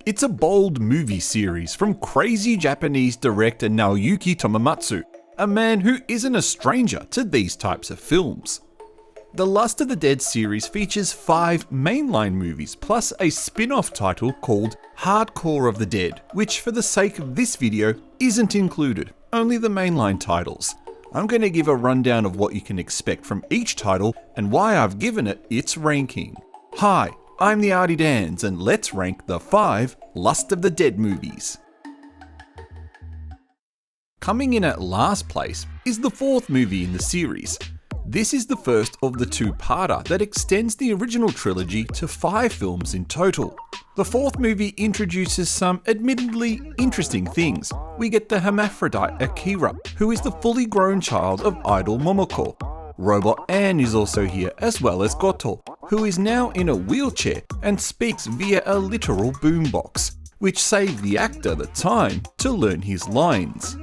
It's a bold movie series from crazy Japanese director Naoyuki Tomomatsu, a man who isn't a stranger to these types of films. The Lust of the Dead series features 5 mainline movies plus a spin-off title called Hardcore of the Dead, which for the sake of this video isn't included, only the mainline titles. I'm going to give a rundown of what you can expect from each title and why I've given it its ranking. Hi, I'm the Artie Dans and let's rank the 5 Lust of the Dead movies. Coming in at last place is the 4th movie in the series. This is the first of the 2-parter that extends the original trilogy to 5 films in total. The 4th movie introduces some admittedly interesting things. We get the hermaphrodite Akira, who is the fully grown child of idol Momoko. Robot Anne is also here, as well as Goto, who is now in a wheelchair and speaks via a literal boombox, which saved the actor the time to learn his lines.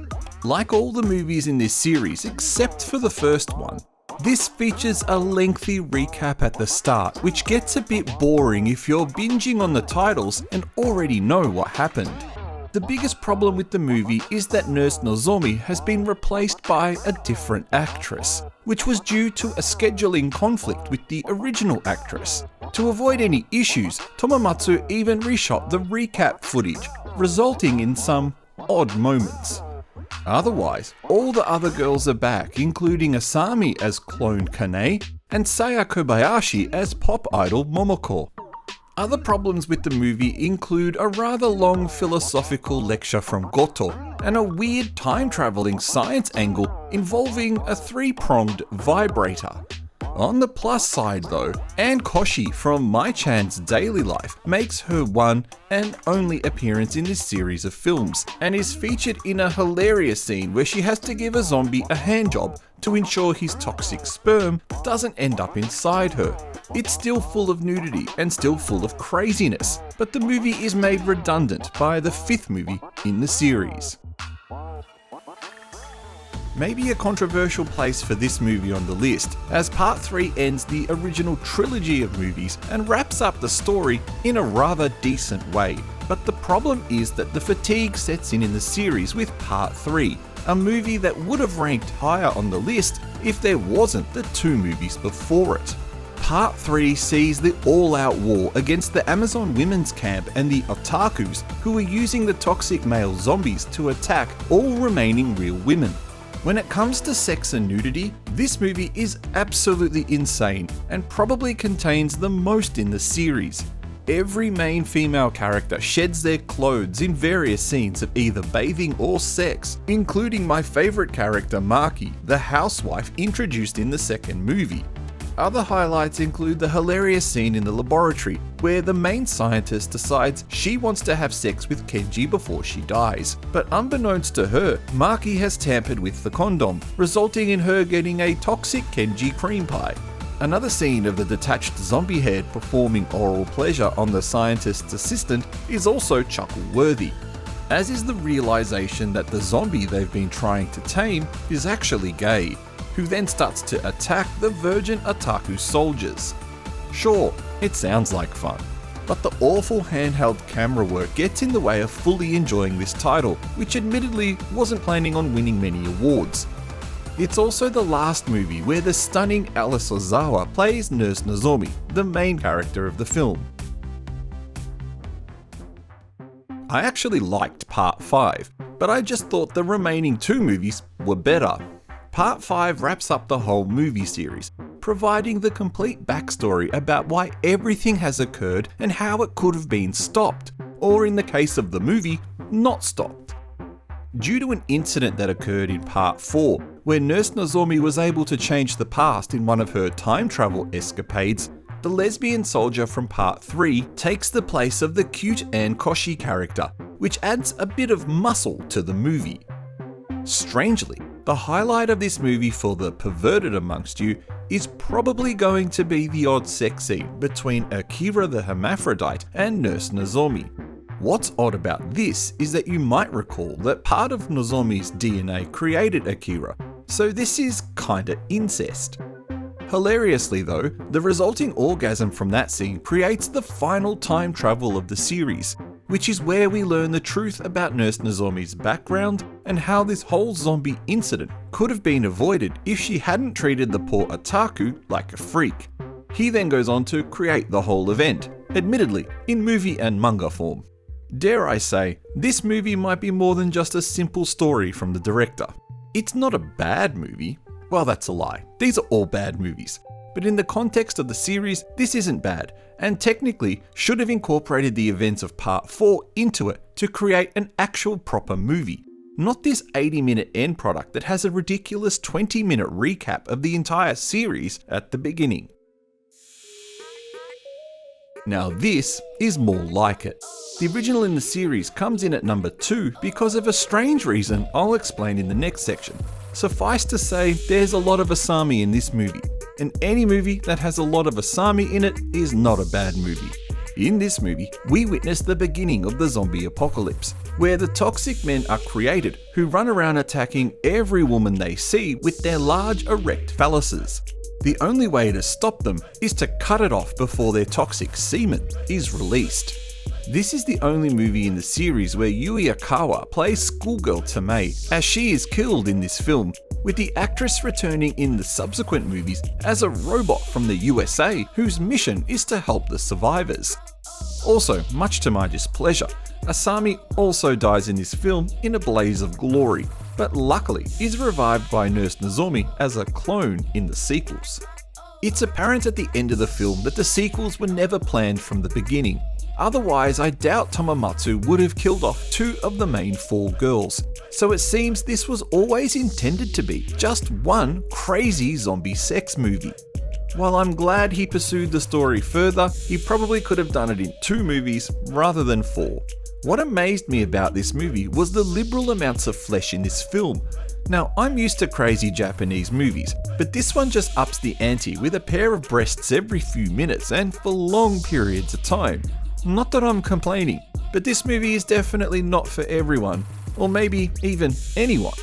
Like all the movies in this series except for the first one, this features a lengthy recap at the start, which gets a bit boring if you're binging on the titles and already know what happened. The biggest problem with the movie is that Nurse Nozomi has been replaced by a different actress, which was due to a scheduling conflict with the original actress. To avoid any issues, Tomomatsu even reshot the recap footage, resulting in some odd moments. Otherwise, all the other girls are back, including Asami as clone Kane and Saya Kobayashi as pop idol Momoko. Other problems with the movie include a rather long philosophical lecture from Goto and a weird time-traveling science angle involving a 3-pronged vibrator. On the plus side though, Anne Koshi from Mai-chan's Daily Life makes her one and only appearance in this series of films, and is featured in a hilarious scene where she has to give a zombie a handjob to ensure his toxic sperm doesn't end up inside her. It's still full of nudity and still full of craziness, but the movie is made redundant by the 5th movie in the series. Maybe a controversial place for this movie on the list, as Part 3 ends the original trilogy of movies and wraps up the story in a rather decent way. But the problem is that the fatigue sets in the series with Part 3, a movie that would have ranked higher on the list if there wasn't the 2 movies before it. Part 3 sees the all-out war against the Amazon women's camp and the otakus, who are using the toxic male zombies to attack all remaining real women. When it comes to sex and nudity, this movie is absolutely insane and probably contains the most in the series. Every main female character sheds their clothes in various scenes of either bathing or sex, including my favourite character Maki, the housewife introduced in the 2nd movie. Other highlights include the hilarious scene in the laboratory where the main scientist decides she wants to have sex with Kenji before she dies. But unbeknownst to her, Maki has tampered with the condom, resulting in her getting a toxic Kenji cream pie. Another scene of the detached zombie head performing oral pleasure on the scientist's assistant is also chuckle-worthy, as is the realization that the zombie they've been trying to tame is actually gay, who then starts to attack the virgin otaku soldiers. Sure, it sounds like fun, but the awful handheld camera work gets in the way of fully enjoying this title, which admittedly wasn't planning on winning many awards. It's also the last movie where the stunning Alice Ozawa plays Nurse Nozomi, the main character of the film. I actually liked Part 5, but I just thought the remaining 2 movies were better. Part 5 wraps up the whole movie series, providing the complete backstory about why everything has occurred and how it could have been stopped, or in the case of the movie, not stopped. Due to an incident that occurred in Part 4, where Nurse Nozomi was able to change the past in one of her time travel escapades, the lesbian soldier from Part 3 takes the place of the cute Anne Koshi character, which adds a bit of muscle to the movie. Strangely, the highlight of this movie for the perverted amongst you is probably going to be the odd sex scene between Akira the hermaphrodite and Nurse Nozomi. What's odd about this is that you might recall that part of Nozomi's DNA created Akira, so this is kinda incest. Hilariously though, the resulting orgasm from that scene creates the final time travel of the series, which is where we learn the truth about Nurse Nozomi's background and how this whole zombie incident could have been avoided if she hadn't treated the poor Otaku like a freak. He then goes on to create the whole event, admittedly in movie and manga form. Dare I say, this movie might be more than just a simple story from the director. It's not a bad movie. Well, that's a lie. These are all bad movies. But in the context of the series, this isn't bad, and technically should have incorporated the events of Part 4 into it to create an actual proper movie. Not this 80-minute end product that has a ridiculous 20-minute recap of the entire series at the beginning. Now this is more like it. The original in the series comes in at number 2 because of a strange reason I'll explain in the next section. Suffice to say, there's a lot of Asami in this movie, and any movie that has a lot of Asami in it is not a bad movie. In this movie, we witness the beginning of the zombie apocalypse, where the toxic men are created who run around attacking every woman they see with their large erect phalluses. The only way to stop them is to cut it off before their toxic semen is released. This is the only movie in the series where Yui Akawa plays schoolgirl Tamei, as she is killed in this film, with the actress returning in the subsequent movies as a robot from the USA whose mission is to help the survivors. Also, much to my displeasure, Asami also dies in this film in a blaze of glory, but luckily is revived by Nurse Nozomi as a clone in the sequels. It's apparent at the end of the film that the sequels were never planned from the beginning. Otherwise, I doubt Tamamatsu would have killed off 2 of the main 4 girls. So it seems this was always intended to be just one crazy zombie sex movie. While I'm glad he pursued the story further, he probably could have done it in 2 movies rather than 4. What amazed me about this movie was the liberal amounts of flesh in this film. Now, I'm used to crazy Japanese movies, but this one just ups the ante with a pair of breasts every few minutes and for long periods of time. Not that I'm complaining, but this movie is definitely not for everyone, or maybe even anyone.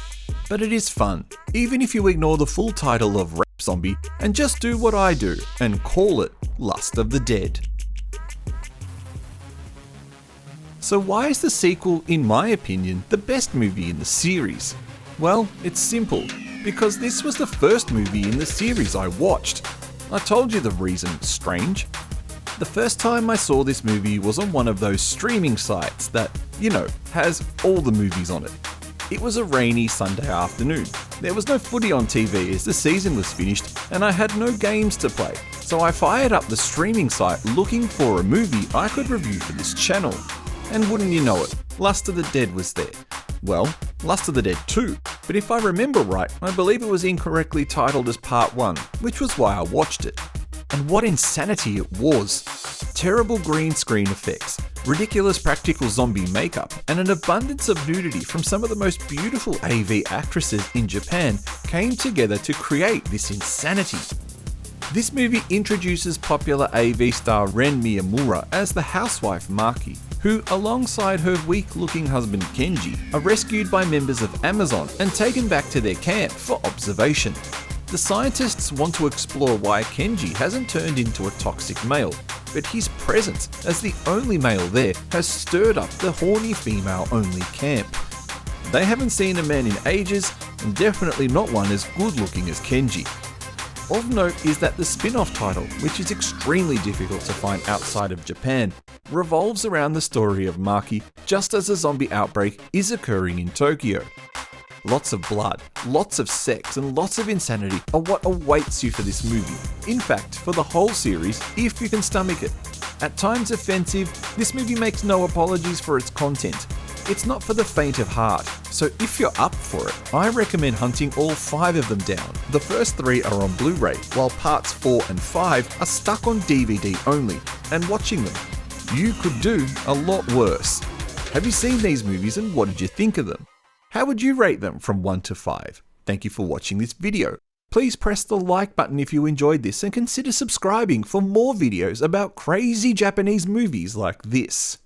But it is fun, even if you ignore the full title of Rape Zombie and just do what I do and call it Lust of the Dead. So why is the sequel, in my opinion, the best movie in the series? Well, it's simple, because this was the first movie in the series I watched. I told you the reason it's strange. The first time I saw this movie was on one of those streaming sites that, has all the movies on it. It was a rainy Sunday afternoon. There was no footy on TV as the season was finished and I had no games to play. So I fired up the streaming site looking for a movie I could review for this channel. And wouldn't you know it, Lust of the Dead was there. Well, Lust of the Dead 2, but if I remember right, I believe it was incorrectly titled as Part 1, which was why I watched it. And what insanity it was! Terrible green screen effects, ridiculous practical zombie makeup, and an abundance of nudity from some of the most beautiful AV actresses in Japan came together to create this insanity. This movie introduces popular AV star Ren Miyamura as the housewife Maki, who, alongside her weak-looking husband Kenji, are rescued by members of Amazon and taken back to their camp for observation. The scientists want to explore why Kenji hasn't turned into a toxic male, but his presence as the only male there has stirred up the horny female-only camp. They haven't seen a man in ages, and definitely not one as good-looking as Kenji. Of note is that the spin-off title, which is extremely difficult to find outside of Japan, revolves around the story of Maki just as a zombie outbreak is occurring in Tokyo. Lots of blood, lots of sex, and lots of insanity are what awaits you for this movie. In fact, for the whole series, if you can stomach it. At times offensive, this movie makes no apologies for its content. It's not for the faint of heart, so if you're up for it, I recommend hunting all 5 of them down. The first 3 are on Blu-ray, while parts 4 and 5 are stuck on DVD only, and watching them. You could do a lot worse. Have you seen these movies and what did you think of them? How would you rate them from 1 to 5? Thank you for watching this video. Please press the like button if you enjoyed this and consider subscribing for more videos about crazy Japanese movies like this.